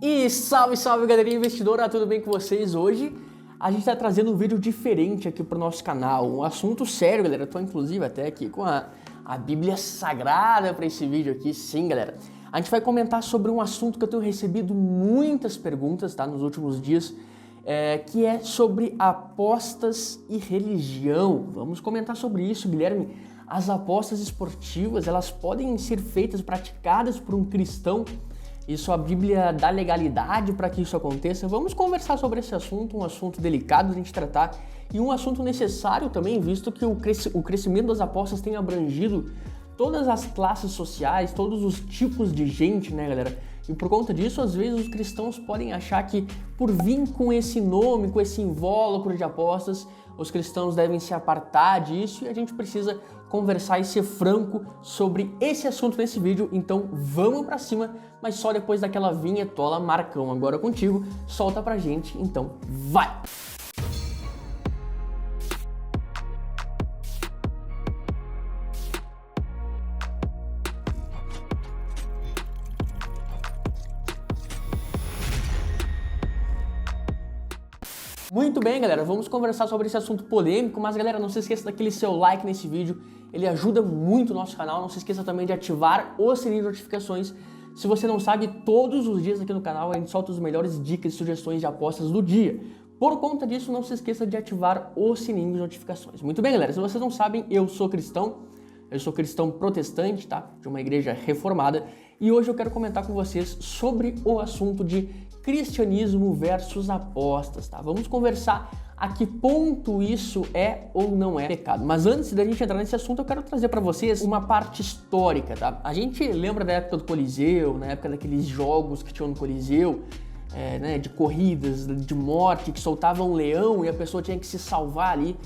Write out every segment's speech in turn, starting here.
E salve, salve galerinha investidora, tudo bem com vocês? Hoje a gente está trazendo um vídeo diferente aqui para o nosso canal, um assunto sério, galera. Estou inclusive até aqui com a Bíblia Sagrada para esse vídeo aqui, sim, galera. A gente vai comentar sobre um assunto que eu tenho recebido muitas perguntas, tá, nos últimos dias, que é sobre apostas e religião. Vamos comentar sobre isso, Guilherme. As apostas esportivas, elas podem ser feitas, praticadas por um cristão? Isso a Bíblia dá legalidade para que isso aconteça? Vamos conversar sobre esse assunto, um assunto delicado de a gente tratar e um assunto necessário também, visto que o crescimento das apostas tem abrangido todas as classes sociais, todos os tipos de gente, né, galera? E por conta disso, às vezes os cristãos podem achar que por vir com esse nome, com esse invólucro de apostas, os cristãos devem se apartar disso e a gente precisa conversar e ser franco sobre esse assunto nesse vídeo. Então vamos pra cima, mas só depois daquela vinhetola. Marcão, agora contigo, solta pra gente, então vai! Muito bem, galera, vamos conversar sobre esse assunto polêmico, mas galera, não se esqueça daquele seu like nesse vídeo, ele ajuda muito o nosso canal. Não se esqueça também de ativar o sininho de notificações. Se você não sabe, todos os dias aqui no canal a gente solta as melhores dicas e sugestões de apostas do dia. Por conta disso, não se esqueça de ativar o sininho de notificações. Muito bem, galera, se vocês não sabem, eu sou cristão protestante, tá? De uma igreja reformada, e hoje eu quero comentar com vocês sobre o assunto de cristianismo versus apostas, tá? Vamos conversar a que ponto isso é ou não é pecado. Mas antes da gente entrar nesse assunto, eu quero trazer para vocês uma parte histórica, tá? A gente lembra da época do Coliseu, na época daqueles jogos que tinham no Coliseu, né, de corridas, de morte, que soltavam um leão e a pessoa tinha que se salvar ali.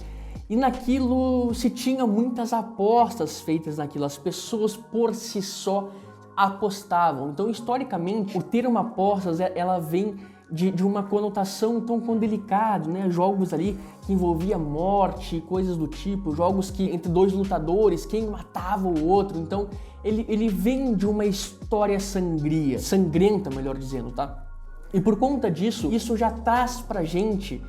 E naquilo se tinha muitas apostas feitas naquilo, as pessoas por si só apostavam. Então, historicamente, o termo apostas, ela vem de uma conotação tão delicada, né? Jogos ali que envolvia morte, coisas do tipo, jogos que entre dois lutadores, quem matava o outro. Então, ele vem de uma história sangrenta, melhor dizendo, tá? E por conta disso, isso já traz pra gente,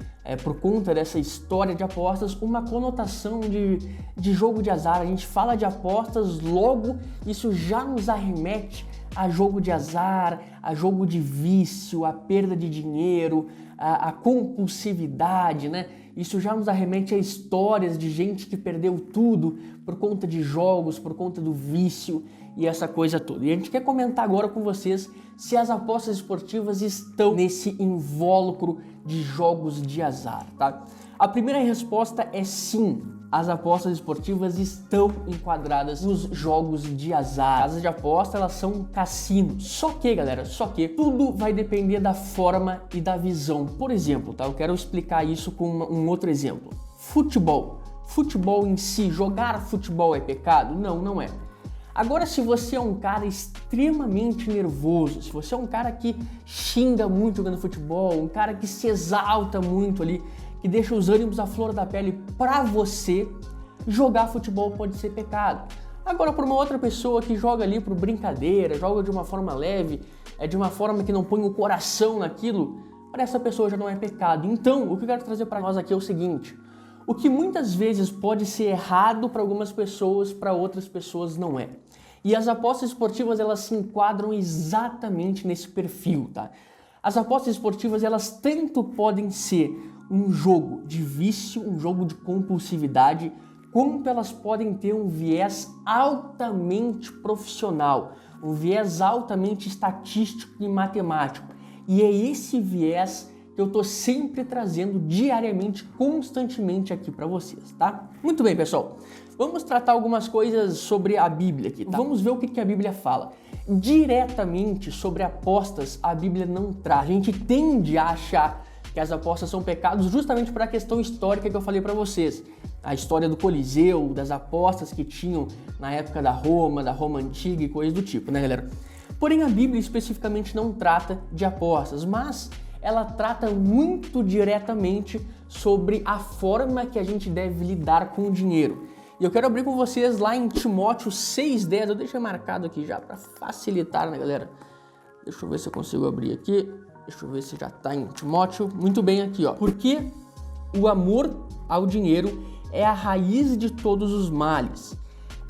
por conta dessa história de apostas, uma conotação de jogo de azar. A gente fala de apostas, logo isso já nos arremete a jogo de azar, a jogo de vício, a perda de dinheiro, a compulsividade, né? Isso já nos arremete a histórias de gente que perdeu tudo por conta de jogos, por conta do vício e essa coisa toda. E a gente quer comentar agora com vocês se as apostas esportivas estão nesse invólucro de jogos de azar, tá? A primeira resposta é sim. As apostas esportivas estão enquadradas nos jogos de azar. As casas de aposta, elas são cassinos. Só que, galera, tudo vai depender da forma e da visão. Por exemplo, tá? Eu quero explicar isso com um outro exemplo. Futebol. Futebol em si, jogar futebol é pecado? Não, não é. Agora, se você é um cara extremamente nervoso, se você é um cara que xinga muito jogando futebol, um cara que se exalta muito ali, que deixa os ânimos à flor da pele, pra você, jogar futebol pode ser pecado. Agora, para uma outra pessoa que joga ali por brincadeira, joga de uma forma leve, de uma forma que não põe o coração naquilo, para essa pessoa já não é pecado. Então, o que eu quero trazer para nós aqui é o seguinte: o que muitas vezes pode ser errado para algumas pessoas, para outras pessoas não é. E as apostas esportivas, elas se enquadram exatamente nesse perfil, tá? As apostas esportivas, elas tanto podem ser um jogo de vício, um jogo de compulsividade, como elas podem ter um viés altamente profissional, um viés altamente estatístico e matemático. E é esse viés que eu tô sempre trazendo diariamente, constantemente aqui para vocês, tá? Muito bem, pessoal. Vamos tratar algumas coisas sobre a Bíblia aqui, tá? Vamos ver o que a Bíblia fala. Diretamente sobre apostas, a Bíblia não traz. A gente tende a achar que as apostas são pecados justamente por a questão histórica que eu falei para vocês. A história do Coliseu, das apostas que tinham na época da Roma Antiga e coisas do tipo, né, galera? Porém, a Bíblia especificamente não trata de apostas, mas ela trata muito diretamente sobre a forma que a gente deve lidar com o dinheiro. E eu quero abrir com vocês lá em Timóteo 6,10, eu deixei marcado aqui já para facilitar, né, galera? Deixa eu ver se eu consigo abrir aqui. Deixa eu ver se já tá em Timóteo. Muito bem aqui, ó. Porque o amor ao dinheiro é a raiz de todos os males.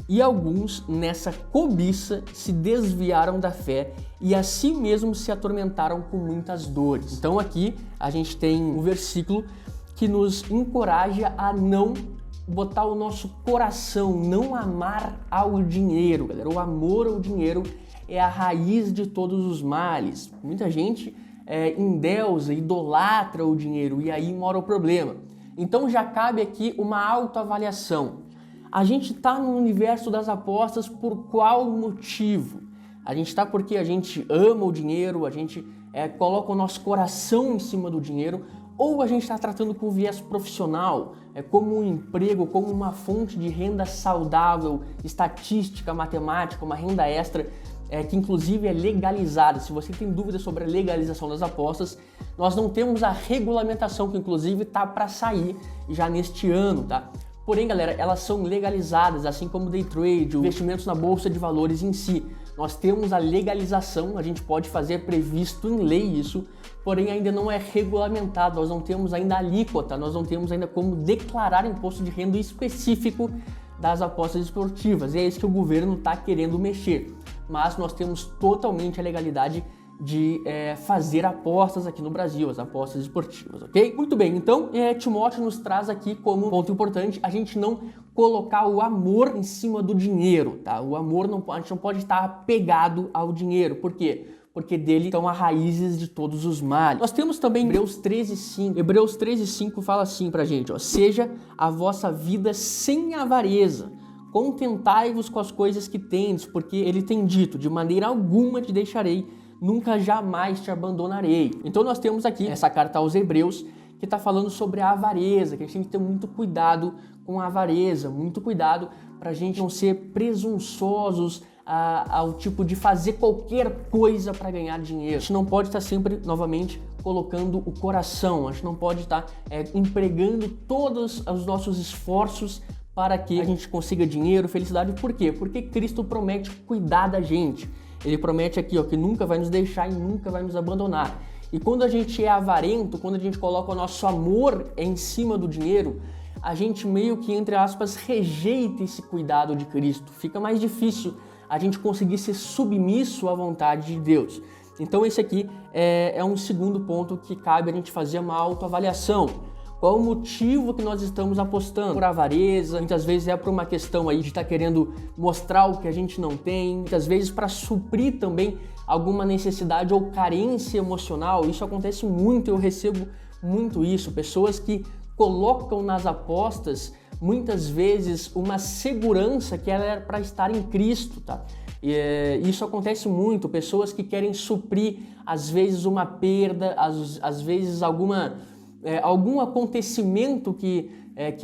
E alguns, nessa cobiça, se desviaram da fé e a si mesmos se atormentaram com muitas dores. Então aqui a gente tem um versículo que nos encoraja a não botar o nosso coração, não amar ao dinheiro, galera. O amor ao dinheiro é a raiz de todos os males. Muita gente endeusa, idolatra o dinheiro e aí mora o problema. Então já cabe aqui uma autoavaliação. A gente está no universo das apostas por qual motivo? A gente está porque a gente ama o dinheiro, a gente coloca o nosso coração em cima do dinheiro, ou a gente está tratando com viés profissional, como um emprego, como uma fonte de renda saudável, estatística, matemática, uma renda extra, que inclusive é legalizada. Se você tem dúvidas sobre a legalização das apostas, nós não temos a regulamentação, que inclusive está para sair já neste ano, tá? Porém, galera, elas são legalizadas, assim como o day trade, investimentos na bolsa de valores em si. Nós temos a legalização, a gente pode fazer previsto em lei isso, porém ainda não é regulamentado, nós não temos ainda a alíquota, nós não temos ainda como declarar imposto de renda específico das apostas esportivas. E é isso que o governo está querendo mexer. Mas nós temos totalmente a legalidade de fazer apostas aqui no Brasil, as apostas esportivas, ok? Muito bem, então Timóteo nos traz aqui como ponto importante a gente não colocar o amor em cima do dinheiro, tá? O amor, a gente não pode estar apegado ao dinheiro. Por quê? Porque dele estão as raízes de todos os males. Nós temos também Hebreus 13:5. Hebreus 13:5 fala assim pra gente, ó: seja a vossa vida sem avareza, contentai-vos com as coisas que tendes, porque ele tem dito, de maneira alguma te deixarei, nunca jamais te abandonarei. Então nós temos aqui essa carta aos Hebreus que está falando sobre a avareza, que a gente tem que ter muito cuidado com a avareza, muito cuidado para a gente não ser presunçosos ao tipo de fazer qualquer coisa para ganhar dinheiro. A gente não pode estar sempre, novamente, colocando o coração, a gente não pode estar empregando todos os nossos esforços para que a gente consiga dinheiro, felicidade. Por quê? Porque Cristo promete cuidar da gente. Ele promete aqui, ó, que nunca vai nos deixar e nunca vai nos abandonar. E quando a gente é avarento, quando a gente coloca o nosso amor em cima do dinheiro, a gente meio que, entre aspas, rejeita esse cuidado de Cristo. Fica mais difícil a gente conseguir ser submisso à vontade de Deus. Então esse aqui é um segundo ponto que cabe a gente fazer uma autoavaliação. Qual o motivo que nós estamos apostando? Por avareza, muitas vezes é por uma questão aí de estar querendo mostrar o que a gente não tem, muitas vezes para suprir também alguma necessidade ou carência emocional. Isso acontece muito, eu recebo muito isso, pessoas que colocam nas apostas muitas vezes uma segurança que ela era para estar em Cristo, tá? E isso acontece muito, pessoas que querem suprir às vezes uma perda, às vezes algum acontecimento que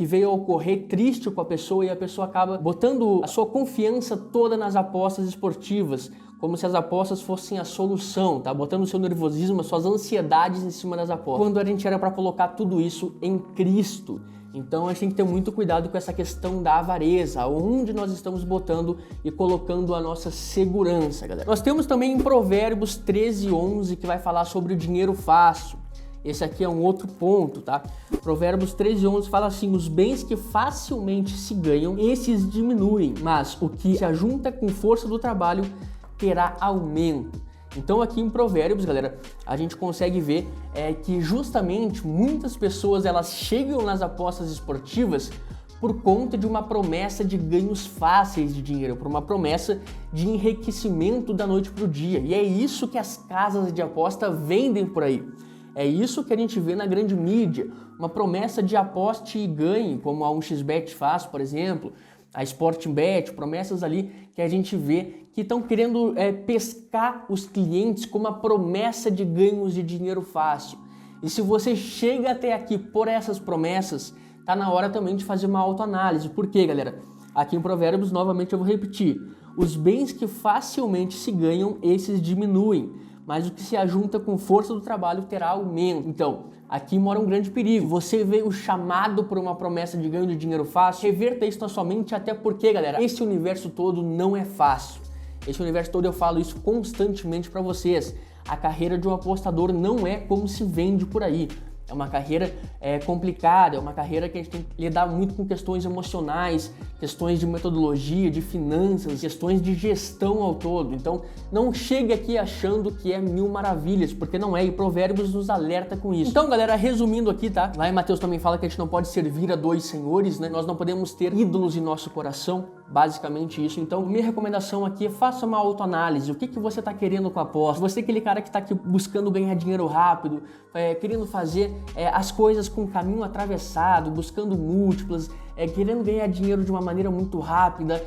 veio a ocorrer triste com a pessoa e a pessoa acaba botando a sua confiança toda nas apostas esportivas, como se as apostas fossem a solução, tá? Botando o seu nervosismo, as suas ansiedades em cima das apostas, quando a gente era para colocar tudo isso em Cristo. Então a gente tem que ter muito cuidado com essa questão da avareza, onde nós estamos botando e colocando a nossa segurança, galera. Nós temos também em Provérbios 13:11 que vai falar sobre o dinheiro fácil. Esse aqui é um outro ponto, tá? Provérbios 13:11 fala assim: os bens que facilmente se ganham, esses diminuem, mas o que se ajunta com força do trabalho terá aumento. Então aqui em Provérbios, galera, a gente consegue ver que justamente muitas pessoas elas chegam nas apostas esportivas por conta de uma promessa de ganhos fáceis de dinheiro, por uma promessa de enriquecimento da noite para o dia. E é isso que as casas de aposta vendem por aí. É isso que a gente vê na grande mídia, uma promessa de aposte e ganhe, como a 1xBet faz, por exemplo, a Sportingbet, promessas ali que a gente vê que estão querendo pescar os clientes com uma promessa de ganhos de dinheiro fácil. E se você chega até aqui por essas promessas, tá na hora também de fazer uma autoanálise. Por quê, galera? Aqui em Provérbios, novamente eu vou repetir, os bens que facilmente se ganham, esses diminuem, mas o que se ajunta com força do trabalho terá aumento. Então, aqui mora um grande perigo. Você veio chamado por uma promessa de ganho de dinheiro fácil, reverta isso na sua mente, até porque, galera, esse universo todo não é fácil. Esse universo todo eu falo isso constantemente para vocês. A carreira de um apostador não é como se vende por aí. É uma carreira complicada, é uma carreira que a gente tem que lidar muito com questões emocionais, questões de metodologia, de finanças, questões de gestão ao todo. Então, não chegue aqui achando que é mil maravilhas, porque não é, e Provérbios nos alerta com isso. Então, galera, resumindo aqui, tá? Lá em Mateus também fala que a gente não pode servir a dois senhores, né? Nós não podemos ter ídolos em nosso coração, basicamente isso. Então, minha recomendação aqui é faça uma autoanálise. O que você está querendo com a aposta? Você é aquele cara que está aqui buscando ganhar dinheiro rápido, querendo fazer as coisas com caminho atravessado, buscando múltiplas, querendo ganhar dinheiro de uma maneira muito rápida,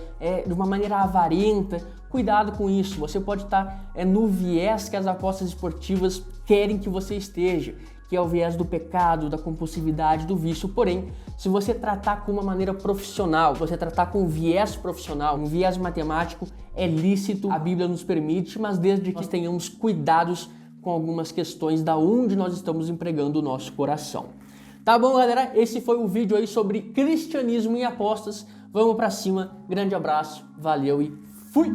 de uma maneira avarenta. Cuidado com isso, você pode estar no viés que as apostas esportivas querem que você esteja, que é o viés do pecado, da compulsividade, do vício. Porém, se você tratar com uma maneira profissional, você tratar com um viés profissional, um viés matemático, é lícito, a Bíblia nos permite, mas desde que nós tenhamos cuidados com algumas questões da onde nós estamos empregando o nosso coração. Tá bom, galera? Esse foi o vídeo aí sobre cristianismo e apostas. Vamos pra cima, grande abraço, valeu e fui!